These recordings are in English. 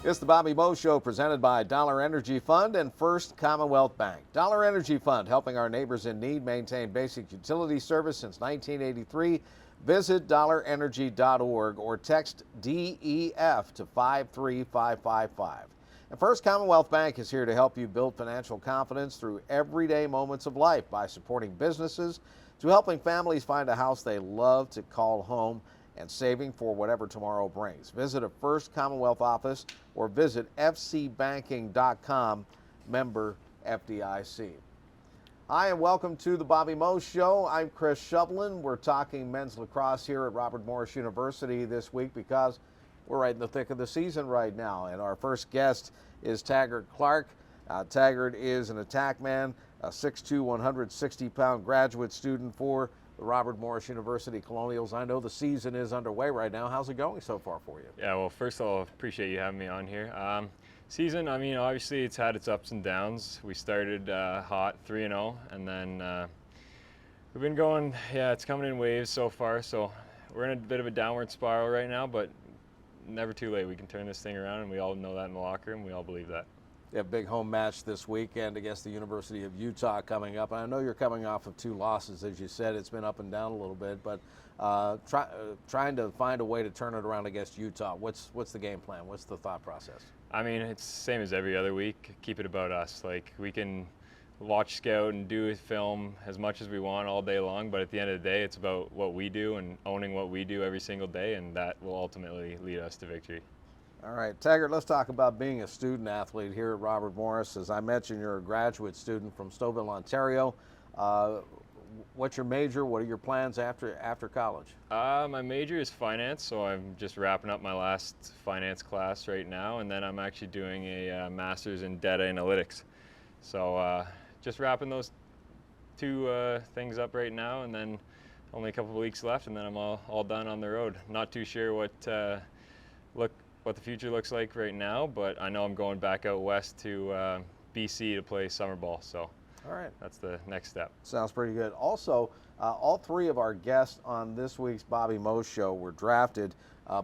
It's the Bobby Moe Show presented by Dollar Energy Fund and First Commonwealth Bank. Dollar Energy Fund, helping our neighbors in need maintain basic utility service since 1983. Visit dollarenergy.org or text DEF to 53555. And First Commonwealth Bank is here to help you build financial confidence through everyday moments of life by supporting businesses, to helping families find a house they love to call home, and saving for whatever tomorrow brings. Visit a First Commonwealth office or visit fcbanking.com, member FDIC. Hi, and welcome to the Bobby Moe Show. I'm Chris Shovlin. We're talking men's lacrosse here at Robert Morris University this week because we're right in the thick of the season right now. And our first guest is Taggart Clark. Taggart is an attack man, a 6'2", 160-pound graduate student for the Robert Morris University Colonials. I know the season is underway right now. How's it going so far for you? Yeah, well, first of all, appreciate you having me on here. Season, I mean, obviously it's had its ups and downs. We started hot, 3-0, and then we've been going, yeah, it's coming in waves so far. So we're in a bit of a downward spiral right now, but never too late. We can turn this thing around, and we all know that in the locker room. We all believe that. You have a big home match this weekend against the University of Utah coming up. And I know you're coming off of 2 losses, as you said. It's been up and down a little bit, but trying to find a way to turn it around against Utah. What's the game plan? What's the thought process? I mean, it's the same as every other week. Keep it about us. Like, we can watch, scout, and do film as much as we want all day long, but at the end of the day, it's about what we do and owning what we do every single day, and that will ultimately lead us to victory. All right, Taggart, let's talk about being a student athlete here at Robert Morris. As I mentioned, you're a graduate student from Stouffville, Ontario. What's your major? What are your plans after college? My major is finance, so I'm just wrapping up my last finance class right now, and then I'm actually doing a master's in data analytics. So just wrapping those 2 things up right now, and then only a couple of weeks left, and then I'm all done on the road. Not too sure what the future looks like right now, but I know I'm going back out west to BC to play summer ball, so all right, that's the next step. Sounds pretty good. Also, all 3 of our guests on this week's Bobby Moe Show were drafted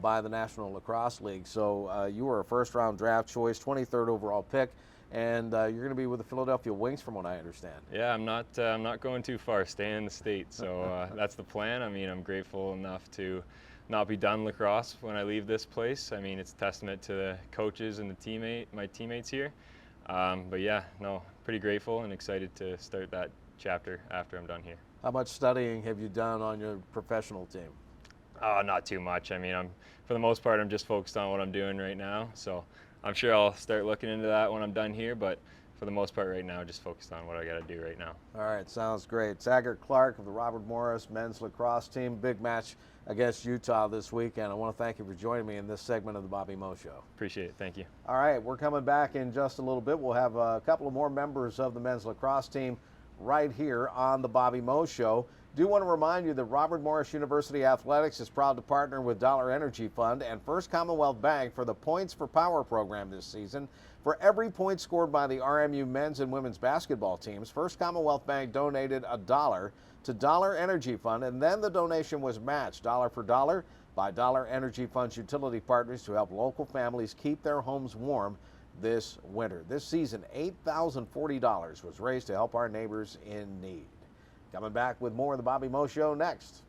by the National Lacrosse League, so you were a first-round draft choice, 23rd overall pick, and you're going to be with the Philadelphia Wings from what I understand. Yeah, I'm not going too far, staying in the state, so that's the plan. I mean, I'm grateful enough to not be done lacrosse when I leave this place. I mean, it's a testament to the coaches and my teammates here. But yeah, no, pretty grateful and excited to start that chapter after I'm done here. How much studying have you done on your professional team? Not too much. I mean, for the most part, I'm just focused on what I'm doing right now. So I'm sure I'll start looking into that when I'm done here, but for the most part right now, just focused on what I got to do right now. All right, sounds great. Taggart Clark of the Robert Morris men's lacrosse team, big match against Utah this weekend. I want to thank you for joining me in this segment of the Bobby Moe Show. Appreciate it. Thank you. All right, we're coming back in just a little bit. We'll have a couple of more members of the men's lacrosse team right here on the Bobby Moe Show. Do want to remind you that Robert Morris University Athletics is proud to partner with Dollar Energy Fund and First Commonwealth Bank for the Points for Power program this season. For every point scored by the RMU men's and women's basketball teams, First Commonwealth Bank donated $1 to Dollar Energy Fund, and then the donation was matched dollar for dollar by Dollar Energy Fund's utility partners to help local families keep their homes warm this winter. This season, $8,040 was raised to help our neighbors in need. Coming back with more of the Bobby Moe Show next.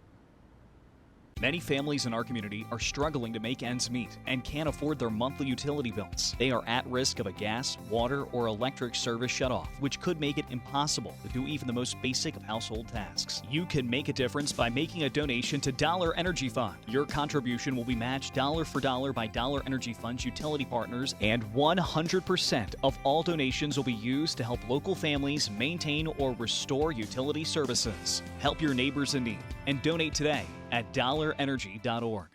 Many families in our community are struggling to make ends meet and can't afford their monthly utility bills. They are at risk of a gas, water, or electric service shutoff, which could make it impossible to do even the most basic of household tasks. You can make a difference by making a donation to Dollar Energy Fund. Your contribution will be matched dollar for dollar by Dollar Energy Fund's utility partners, and 100% of all donations will be used to help local families maintain or restore utility services. Help your neighbors in need and donate today at dollarenergy.org.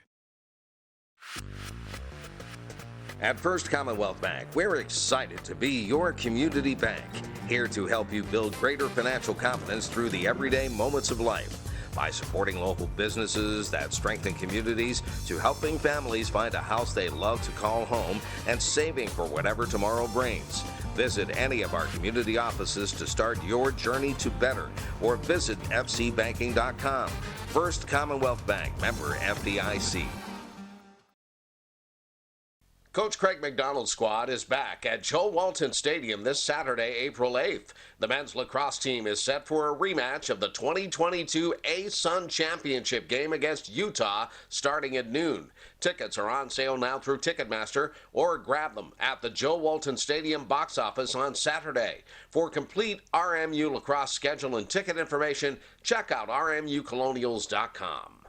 At First Commonwealth Bank, we're excited to be your community bank, here to help you build greater financial confidence through the everyday moments of life by supporting local businesses that strengthen communities, to helping families find a house they love to call home, and saving for whatever tomorrow brings. Visit any of our community offices to start your journey to better, or visit fcbanking.com. First Commonwealth Bank, member FDIC. Coach Craig McDonald's squad is back at Joe Walton Stadium this Saturday, April 8th. The men's lacrosse team is set for a rematch of the 2022 A-Sun Championship game against Utah starting at noon. Tickets are on sale now through Ticketmaster, or grab them at the Joe Walton Stadium box office on Saturday. For complete RMU lacrosse schedule and ticket information, check out rmucolonials.com.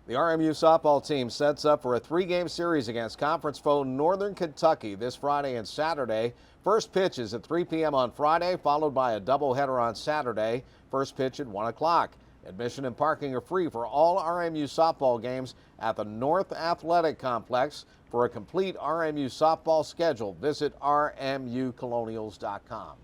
The RMU softball team sets up for a three-game series against conference foe Northern Kentucky this Friday and Saturday. First pitch is at 3 p.m. on Friday, followed by a doubleheader on Saturday. First pitch at 1 o'clock. Admission and parking are free for all RMU softball games at the North Athletic Complex. For a complete RMU softball schedule, visit rmucolonials.com.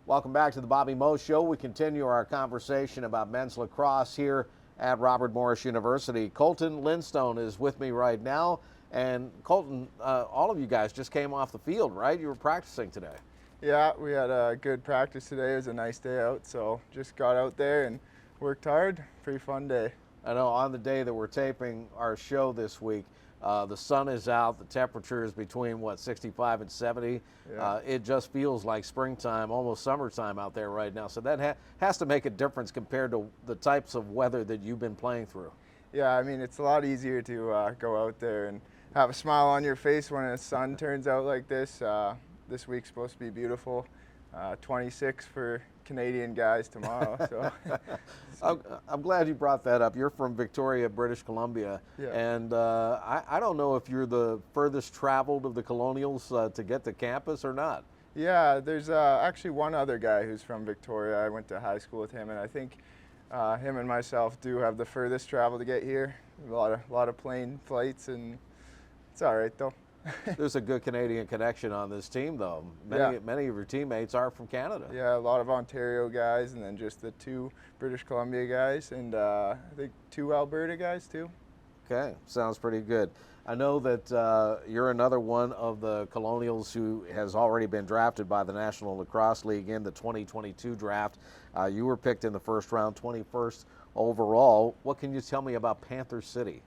Welcome back to the Bobby Moe Show. We continue our conversation about men's lacrosse here at Robert Morris University. Colton Lindstone is with me right now. And Colton, all of you guys just came off the field, right? You were practicing today. Yeah, we had a good practice today. It was a nice day out, so just got out there and worked hard. Pretty fun day. I know on the day that we're taping our show this week, the sun is out, the temperature is between, 65 and 70. Yeah. It just feels like springtime, almost summertime out there right now. So that has to make a difference compared to the types of weather that you've been playing through. Yeah, I mean, it's a lot easier to go out there and have a smile on your face when the sun turns out like this. This week's supposed to be beautiful. 26 for Canadian guys tomorrow. So I'm glad you brought that up. You're from Victoria, British Columbia, yeah. And I don't know if you're the furthest traveled of the Colonials to get to campus or not. Yeah, there's actually one other guy who's from Victoria. I went to high school with him, and I think him and myself do have the furthest travel to get here. A lot of plane flights, and it's all right though. There's a good Canadian connection on this team, though. Many of your teammates are from Canada. Yeah, a lot of Ontario guys, and then just the 2 British Columbia guys, and I think 2 Alberta guys too. Okay, sounds pretty good. I know that you're another one of the Colonials who has already been drafted by the National Lacrosse League in the 2022 draft. You were picked in the first round, 21st overall. What can you tell me about Panther City?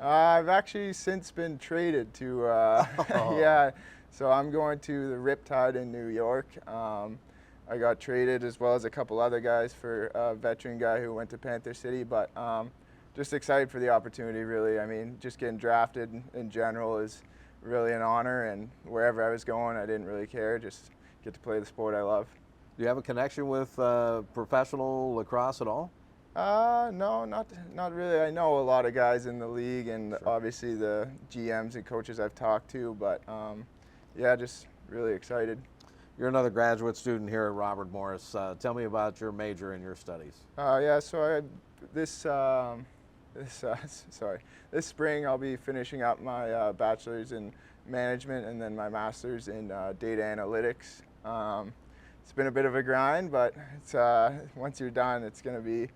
I've actually since been traded to, yeah, so I'm going to the Riptide in New York. I got traded as well as a couple other guys for a veteran guy who went to Panther City, but just excited for the opportunity, really. I mean, just getting drafted in general is really an honor, and wherever I was going, I didn't really care, just get to play the sport I love. Do you have a connection with professional lacrosse at all? No, not really. I know a lot of guys in the league, and Sure. obviously the GMs and coaches I've talked to, but yeah, just really excited. You're another graduate student here at Robert Morris. Tell me about your major and your studies. Yeah, so this spring I'll be finishing up my bachelor's in management and then my master's in data analytics. It's been a bit of a grind, but it's once you're done, it's going to be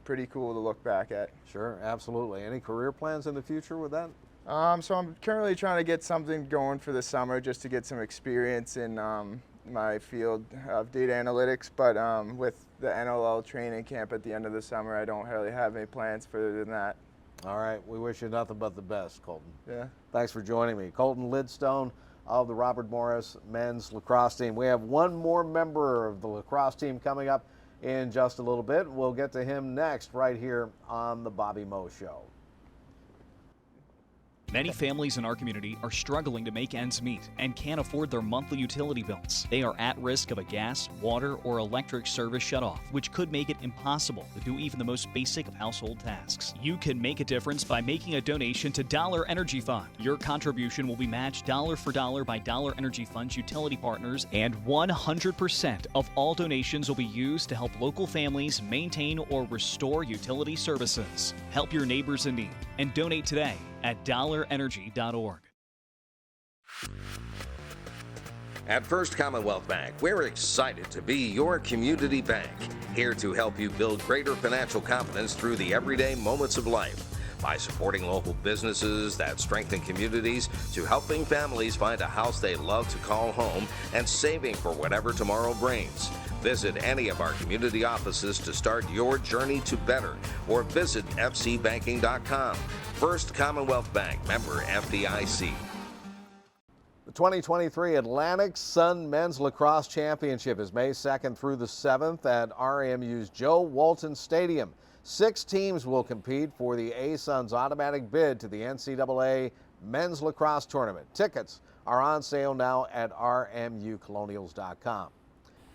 pretty cool to look back at. Sure, absolutely. Any career plans in the future with that? So I'm currently trying to get something going for the summer just to get some experience in my field of data analytics, but with the NLL training camp at the end of the summer, I don't really have any plans further than that. All right, we wish you nothing but the best, Colton. Yeah. Thanks for joining me. Colton Lindstone of the Robert Morris men's lacrosse team. We have one more member of the lacrosse team coming up in just a little bit. We'll get to him next right here on the Bobby Moe Show. Many families in our community are struggling to make ends meet and can't afford their monthly utility bills. They are at risk of a gas, water, or electric service shutoff, which could make it impossible to do even the most basic of household tasks. You can make a difference by making a donation to Dollar Energy Fund. Your contribution will be matched dollar for dollar by Dollar Energy Fund's utility partners, and 100% of all donations will be used to help local families maintain or restore utility services. Help your neighbors in need and donate today at dollarenergy.org. At First Commonwealth Bank, we're excited to be your community bank, here to help you build greater financial confidence through the everyday moments of life. By supporting local businesses that strengthen communities, to helping families find a house they love to call home, and saving for whatever tomorrow brings. Visit any of our community offices to start your journey to better, or visit fcbanking.com. First Commonwealth Bank, member FDIC. The 2023 Atlantic Sun Men's Lacrosse Championship is May 2nd through the 7th at RMU's Joe Walton Stadium. 6 teams will compete for the A-Sun's automatic bid to the NCAA Men's Lacrosse Tournament. Tickets are on sale now at rmucolonials.com.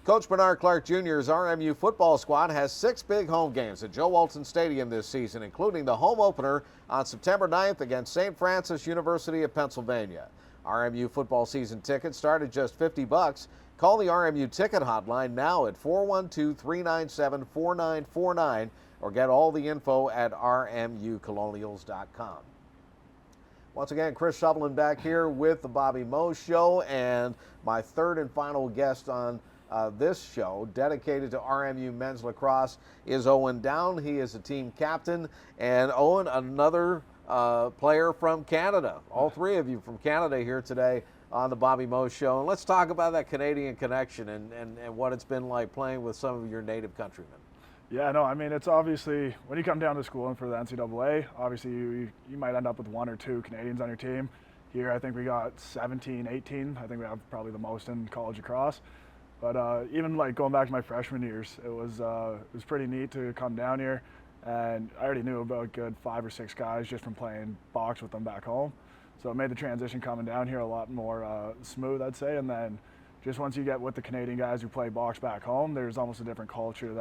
Coach Bernard Clark Jr.'s RMU football squad has 6 big home games at Joe Walton Stadium this season, including the home opener on September 9th against St. Francis University of Pennsylvania. RMU football season tickets start at just $50. Call the RMU ticket hotline now at 412-397-4949 or get all the info at rmucolonials.com. Once again, Chris Shovlin back here with the Bobby Moe Show, and my third and final guest on this show, dedicated to RMU men's lacrosse, is Owen Down. He is a team captain, and Owen, another player from Canada. All 3 of you from Canada here today on the Bobby Moe Show. And let's talk about that Canadian connection and what it's been like playing with some of your native countrymen. Yeah, no, I mean, it's obviously, when you come down to school and for the NCAA, obviously you might end up with 1 or 2 Canadians on your team. Here, I think we got 17, 18. I think we have probably the most in college lacrosse. But even like going back to my freshman years, it was pretty neat to come down here. And I already knew about a good 5 or 6 guys just from playing box with them back home. So it made the transition coming down here a lot more smooth, I'd say. And then just once you get with the Canadian guys who play box back home, there's almost a different culture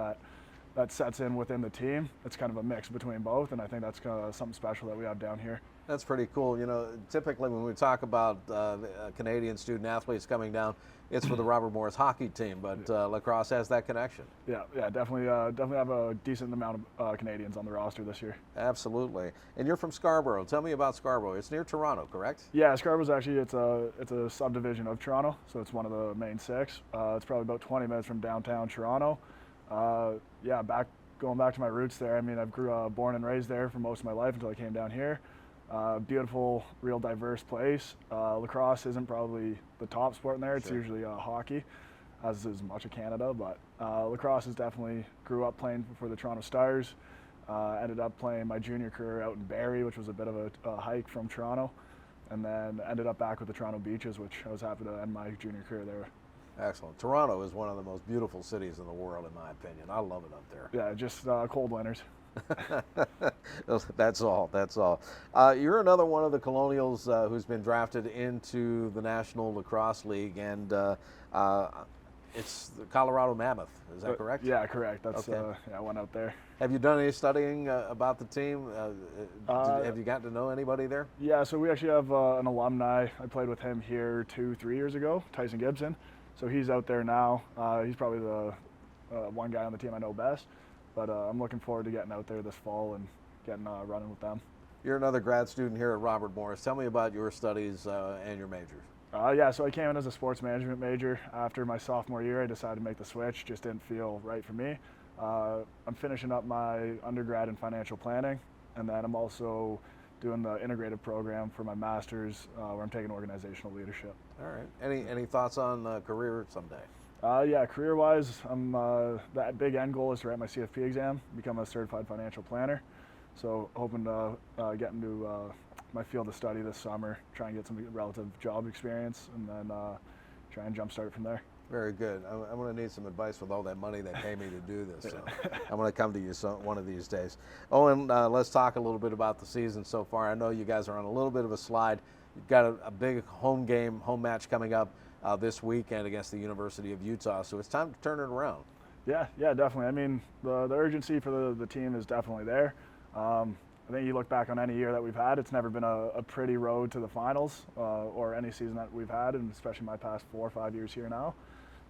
that sets in within the team. It's kind of a mix between both, and I think that's kind of something special that we have down here. That's pretty cool. You know, typically when we talk about Canadian student athletes coming down, it's for the Robert Morris hockey team, but lacrosse has that connection. Yeah, definitely have a decent amount of Canadians on the roster this year. Absolutely. And you're from Scarborough. Tell me about Scarborough. It's near Toronto, correct? Yeah, Scarborough's actually it's a subdivision of Toronto, so it's one of the main 6. It's probably about 20 minutes from downtown Toronto. Yeah, going back to my roots there. I mean, I've born and raised there for most of my life until I came down here. Beautiful, real diverse place. Lacrosse isn't probably the top sport in there. It's usually hockey, as is much of Canada. But lacrosse is definitely grew up playing for the Toronto Stars. Ended up playing my junior career out in Barrie, which was a bit of a hike from Toronto, and then ended up back with the Toronto Beaches, which I was happy to end my junior career there. Excellent. Toronto is one of the most beautiful cities in the world, in my opinion. I love it up there. Yeah, just cold winters. That's all. You're another one of the Colonials who's been drafted into the National Lacrosse League, and it's the Colorado Mammoth. Is that correct? Yeah, correct. That's okay. Yeah, I went out there. Have you done any studying about the team? Have you gotten to know anybody there? Yeah, so we actually have an alumni. I played with him here 2-3 years ago, Tyson Gibson. So he's out there now. He's probably the one guy on the team I know best. But I'm looking forward to getting out there this fall and getting running with them. You're another grad student here at Robert Morris. Tell me about your studies and your majors. Yeah, so I came in as a sports management major. After my sophomore year, I decided to make the switch. Just didn't feel right for me. I'm finishing up my undergrad in financial planning, and then I'm also doing the integrated program for my master's where I'm taking organizational leadership. All right. Any thoughts on career someday? Yeah, career-wise, that big end goal is to write my CFP exam, become a certified financial planner. So hoping to get into my field of study this summer, try and get some relative job experience, and then try and jumpstart from there. Very good. I'm going to need some advice with all that money they pay me to do this. So I'm going to come to you one of these days. Owen, let's talk a little bit about the season so far. I know you guys are on a little bit of a slide. You've got a big home match coming up this weekend against the University of Utah. So it's time to turn it around. Yeah, definitely. I mean, the urgency for the team is definitely there. I think you look back on any year that we've had, it's never been a pretty road to the finals or any season that we've had, and especially my past 4 or 5 years here now.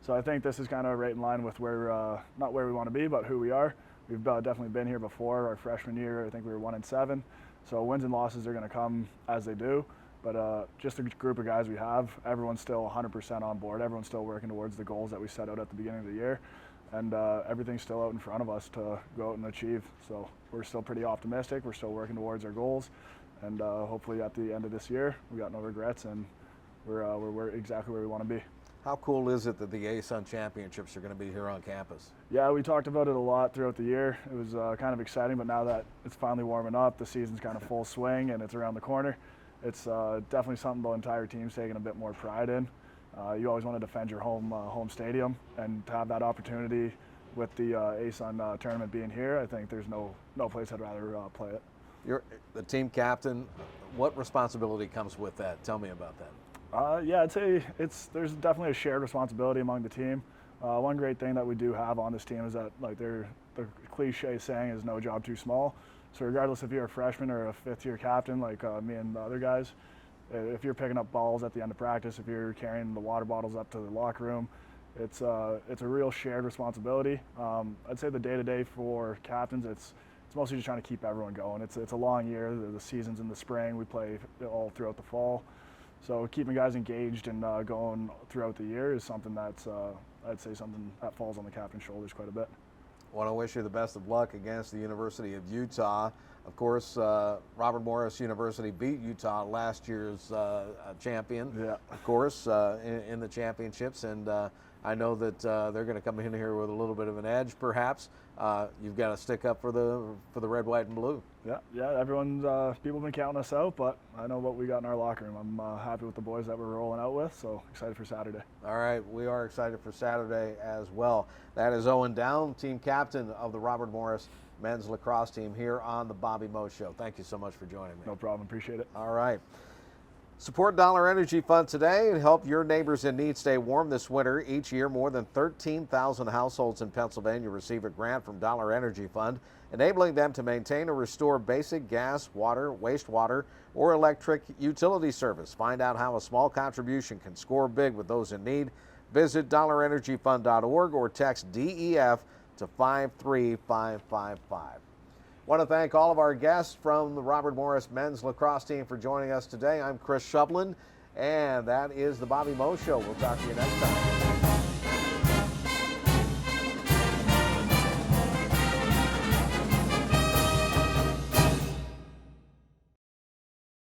So I think this is kind of right in line with where, not where we want to be, but who we are. We've definitely been here before. Our freshman year, I think we were 1-7. So wins and losses are going to come as they do. But just the group of guys we have, everyone's still 100% on board. Everyone's still working towards the goals that we set out at the beginning of the year. And everything's still out in front of us to go out and achieve. So we're still pretty optimistic. We're still working towards our goals. And hopefully at the end of this year, we got no regrets and we're exactly where we want to be. How cool is it that the ASUN Championships are going to be here on campus? Yeah, we talked about it a lot throughout the year. It was kind of exciting, but now that it's finally warming up, the season's kind of full swing and it's around the corner. It's definitely something the entire team's taking a bit more pride in. You always want to defend your home stadium, and to have that opportunity with the ASUN tournament being here, I think there's no place I'd rather play it. You're the team captain. What responsibility comes with that? Tell me about that. Yeah, I'd say there's definitely a shared responsibility among the team. One great thing that we do have on this team is that the cliche saying is no job too small. So regardless if you're a freshman or a fifth-year captain like me and the other guys, if you're picking up balls at the end of practice, if you're carrying the water bottles up to the locker room, it's a real shared responsibility. I'd say the day-to-day for captains, it's mostly just trying to keep everyone going. It's a long year. The season's in the spring. We play all throughout the fall. So keeping guys engaged and going throughout the year is something that's, I'd say, something that falls on the captain's shoulders quite a bit. I want to wish you the best of luck against the University of Utah. Of course, Robert Morris University beat Utah, last year's champion, Yeah. of course, in the championships. And I know that they're going to come in here with a little bit of an edge, perhaps. You've got to stick up for the red, white, and blue. Yeah. Everyone's people have been counting us out, but I know what we got in our locker room. I'm happy with the boys that we're rolling out with, so excited for Saturday. All right, we are excited for Saturday as well. That is Owen Down, team captain of the Robert Morris men's lacrosse team here on the Bobby Moe Show. Thank you so much for joining me. No problem. Appreciate it. All right. Support Dollar Energy Fund today and help your neighbors in need stay warm this winter. Each year, more than 13,000 households in Pennsylvania receive a grant from Dollar Energy Fund, enabling them to maintain or restore basic gas, water, wastewater, or electric utility service. Find out how a small contribution can score big with those in need. Visit dollarenergyfund.org or text DEF to 53555. Want to thank all of our guests from the Robert Morris men's lacrosse team for joining us today. I'm Chris Shovlin, and that is the Bobby Moe Show. We'll talk to you next time.